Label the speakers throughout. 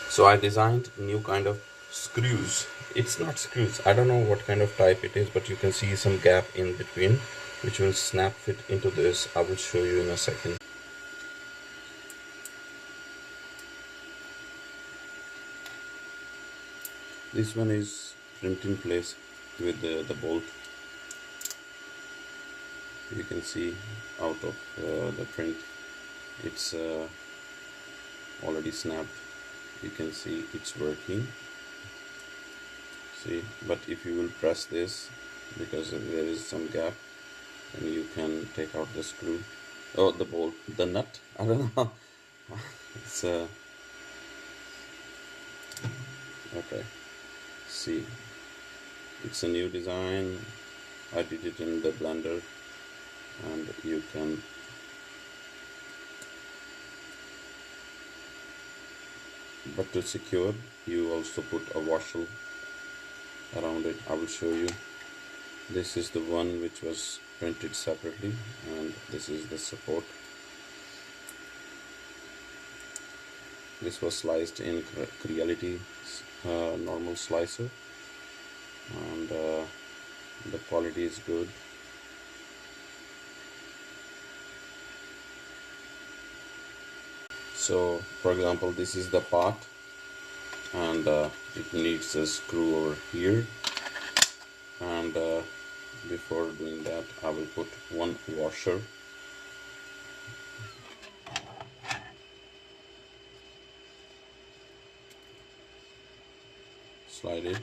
Speaker 1: So I designed new kind of screws. It's not screws, I don't know what kind of type it is, but you can see some gap in between which will snap fit into this. I will show you in a second. This one is print in place with the bolt. You can see out of the print it's already snapped. You can see it's working, see, but if you will press this, because there is some gap, and you can take out the screw, oh, the bolt, the nut, I don't know. It's okay, see, it's a new design. I did it in the Blender, and you can but to secure you also put a washer around it. I will show you. This is the one which was printed separately, and this is the support. This was sliced in Creality normal slicer, and the quality is good. So for example, this is the part, and it needs a screw over here, and before doing that I will put one washer. Slide it.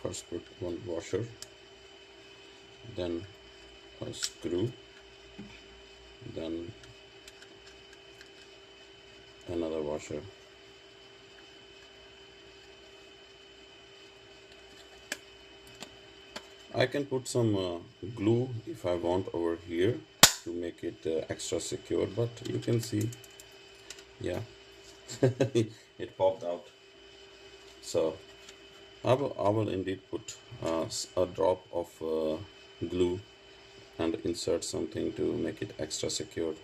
Speaker 1: First put one washer, then a screw, then another washer. I can put some glue if I want over here to make it extra secure, but you can see, yeah, it popped out. So I will indeed put a drop of glue and insert something to make it extra secured.